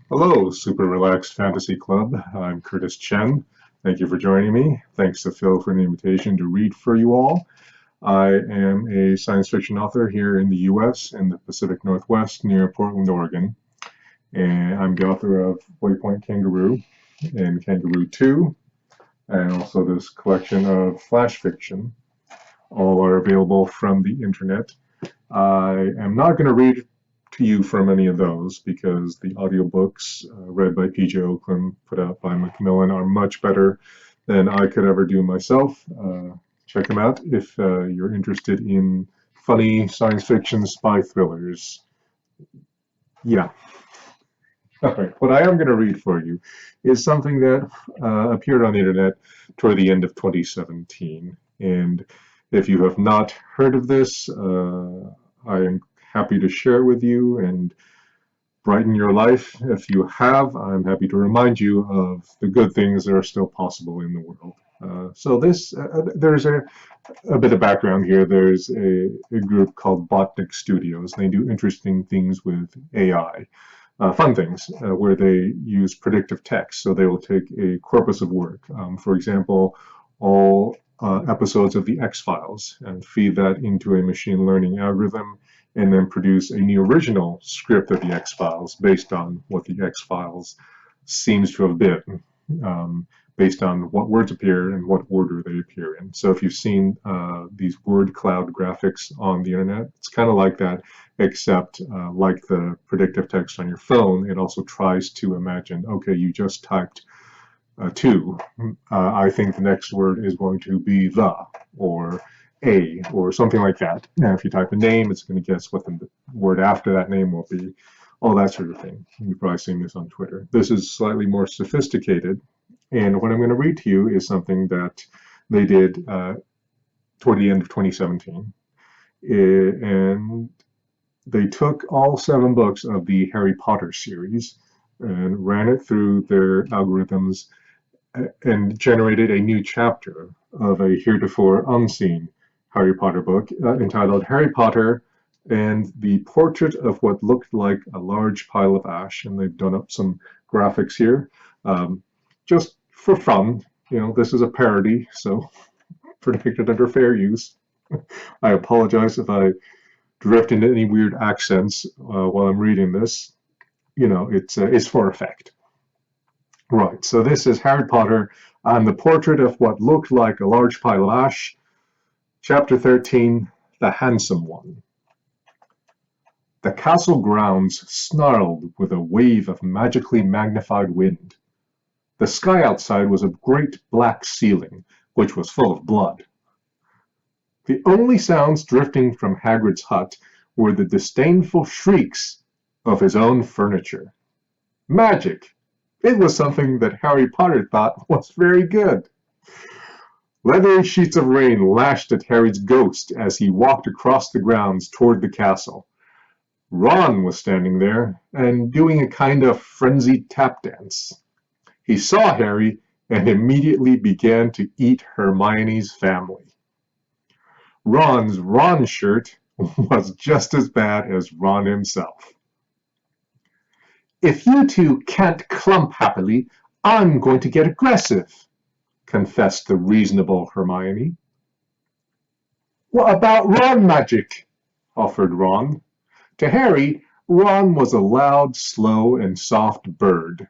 Hello, Super Relaxed Fantasy Club. I'm Curtis Chen. Thank you for joining me. Thanks to Phil for the invitation to read for you all. I am a science fiction author here in the US in the Pacific Northwest near Portland, Oregon. And I'm the author of Waypoint Kangaroo and Kangaroo Too, and also this collection of flash fiction. All are available from the internet. I am not going to read to you from any of those because the audiobooks read by PJ Oakland, put out by Macmillan, are much better than I could ever do myself. Check them out if you're interested in funny science fiction spy thrillers. Yeah. All right. What I am going to read for you is something that appeared on the internet toward the end of 2017. And if you have not heard of this, I am happy to share it with you and brighten your life. If you have, I'm happy to remind you of the good things that are still possible in the world. There's a bit of background here. There's a group called Botnik Studios. They do interesting things with AI. Fun things where they use predictive text. So they will take a corpus of work. For example, all episodes of the X-Files and feed that into a machine learning algorithm and then produce a new original script of the X-Files based on what the X-Files seems to have been, based on what words appear and what order they appear in. So if you've seen these word cloud graphics on the internet, it's kind of like that, except like the predictive text on your phone, it also tries to imagine, okay, you just typed two. I think the next word is going to be the, or a, or something like that. Now, if you type a name, it's going to guess what the word after that name will be, all that sort of thing. You've probably seen this on Twitter. This is slightly more sophisticated, and what I'm going to read to you is something that they did toward the end of 2017. And they took all 7 books of the Harry Potter series and ran it through their algorithms and generated a new chapter of a heretofore unseen Harry Potter book entitled Harry Potter and the Portrait of What Looked Like a Large Pile of Ash. And they've done up some graphics here. Just for fun, this is a parody, so protected under fair use. I apologize if I drift into any weird accents while I'm reading this. It's for effect. Right, so this is Harry Potter and the Portrait of What Looked Like a Large Pile of Ash, Chapter 13, The Handsome One. The castle grounds snarled with a wave of magically magnified wind. The sky outside was a great black ceiling, which was full of blood. The only sounds drifting from Hagrid's hut were the disdainful shrieks of his own furniture. Magic! It was something that Harry Potter thought was very good. Leathery sheets of rain lashed at Harry's ghost as he walked across the grounds toward the castle. Ron was standing there and doing a kind of frenzied tap dance. He saw Harry and immediately began to eat Hermione's family. Ron's Ron shirt was just as bad as Ron himself. "If you two can't clump happily, I'm going to get aggressive," confessed the reasonable Hermione. "What about Ron magic?" offered Ron. To Harry, Ron was a loud, slow, and soft bird.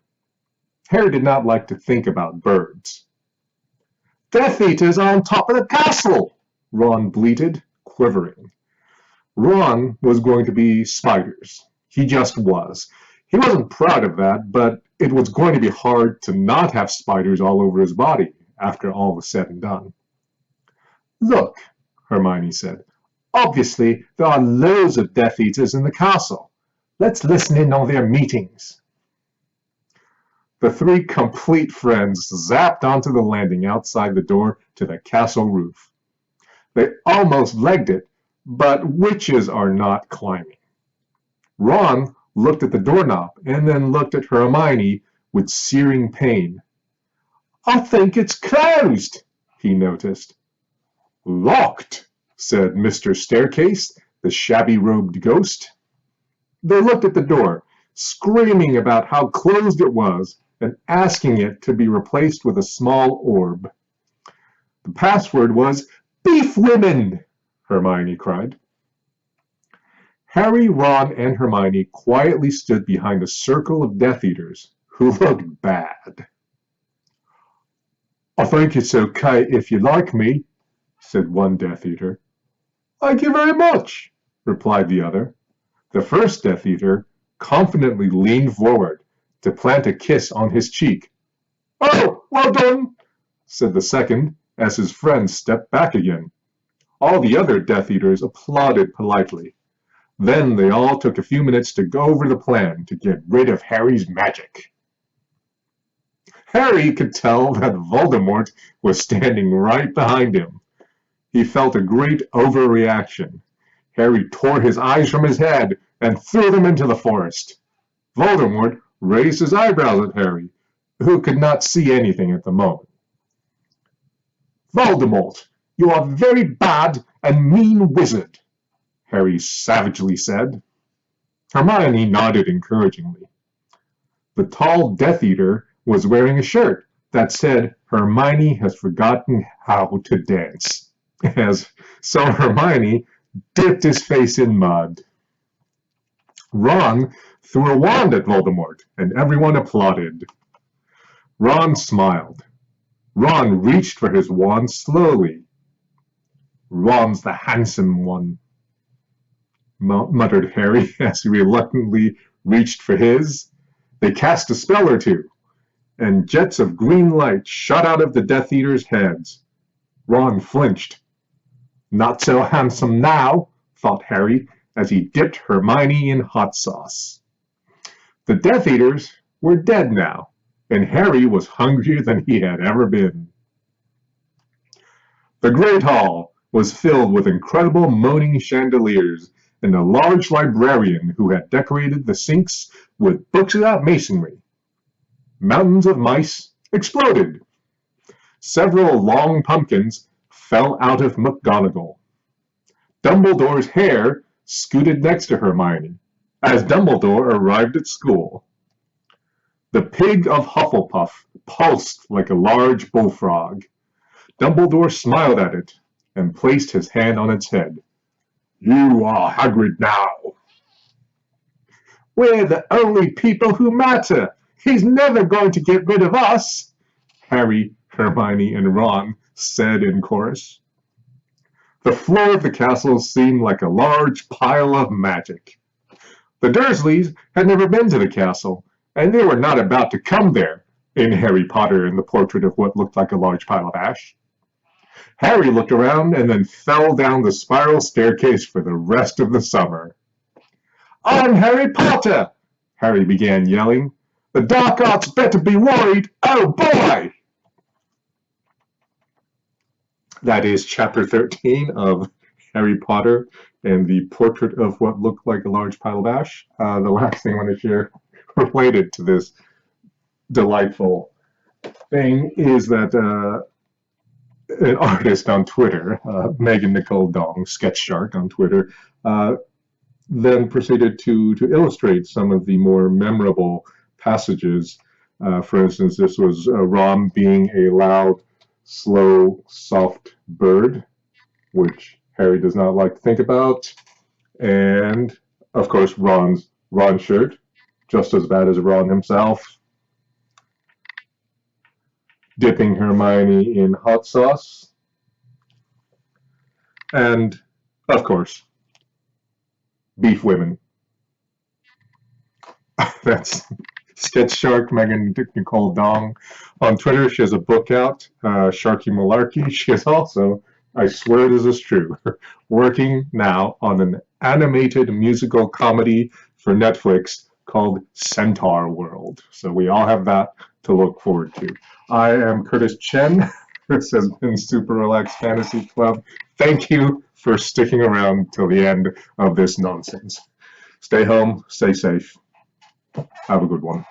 Harry did not like to think about birds. "Death Eaters are on top of the castle!" Ron bleated, quivering. Ron was going to be spiders. He just was. He wasn't proud of that, but it was going to be hard to not have spiders all over his body after all was said and done. "Look," Hermione said, "obviously there are loads of Death Eaters in the castle. Let's listen in on their meetings." The 3 complete friends zapped onto the landing outside the door to the castle roof. They almost legged it, but witches are not climbing. Ron looked at the doorknob and then looked at Hermione with searing pain. "I think it's closed," he noticed. "Locked," said Mr. Staircase, the shabby-robed ghost. They looked at the door, screaming about how closed it was and asking it to be replaced with a small orb. The password was "Beef Women!" Hermione cried. Harry, Ron, and Hermione quietly stood behind a circle of Death Eaters who looked bad. "I think it's okay if you like me," said one Death Eater. "Thank you very much," replied the other. The first Death Eater confidently leaned forward to plant a kiss on his cheek. "Oh, well done," said the second as his friend stepped back again. All the other Death Eaters applauded politely. Then they all took a few minutes to go over the plan to get rid of Harry's magic. Harry could tell that Voldemort was standing right behind him. He felt a great overreaction. Harry tore his eyes from his head and threw them into the forest. Voldemort raised his eyebrows at Harry, who could not see anything at the moment. "Voldemort, you are a very bad and mean wizard," Harry savagely said. Hermione nodded encouragingly. The tall Death Eater was wearing a shirt that said "Hermione has forgotten how to dance." So Hermione dipped his face in mud. Ron threw a wand at Voldemort, and everyone applauded. Ron smiled. Ron reached for his wand slowly. "Ron's the handsome one," muttered Harry as he reluctantly reached for his. They cast a spell or two, and jets of green light shot out of the Death Eaters' heads. Ron flinched. "Not so handsome now," thought Harry as he dipped Hermione in hot sauce. The Death Eaters were dead now, and Harry was hungrier than he had ever been. The Great Hall was filled with incredible moaning chandeliers and a large librarian who had decorated the sinks with books about masonry. Mountains of mice exploded. Several long pumpkins fell out of McGonagall. Dumbledore's hair scooted next to Hermione as Dumbledore arrived at school. The pig of Hufflepuff pulsed like a large bullfrog. Dumbledore smiled at it and placed his hand on its head. "You are Hagrid now." "We're the only people who matter. He's never going to get rid of us," Harry, Hermione, and Ron said in chorus. The floor of the castle seemed like a large pile of magic. The Dursleys had never been to the castle, and they were not about to come there in Harry Potter and the Portrait of What Looked Like a Large Pile of Ash. Harry looked around and then fell down the spiral staircase for the rest of the summer. "I'm Harry Potter!" Harry began yelling. "The dark arts better be worried! Oh boy!" That is Chapter 13 of Harry Potter and the Portrait of What Looked Like a Large Pile of Ash. The last thing I want to share related to this delightful thing is that an artist on Twitter, Megan Nicole Dong, Sketch Shark on Twitter, then proceeded to illustrate some of the more memorable passages. For instance, this was Ron being a loud, slow, soft bird, which Harry does not like to think about. And, of course, Ron's Ron shirt, just as bad as Ron himself. Dipping Hermione in hot sauce. And, of course, beef women. That's Sketch Shark, Megan Nicole Dong. On Twitter, she has a book out, Sharky Malarkey. She is also, I swear this is true, working now on an animated musical comedy for Netflix called Centaur World. So we all have that to look forward to. I am Curtis Chen. This has been Super Relaxed Fantasy Club. Thank you for sticking around till the end of this nonsense. Stay home, stay safe. Have a good one.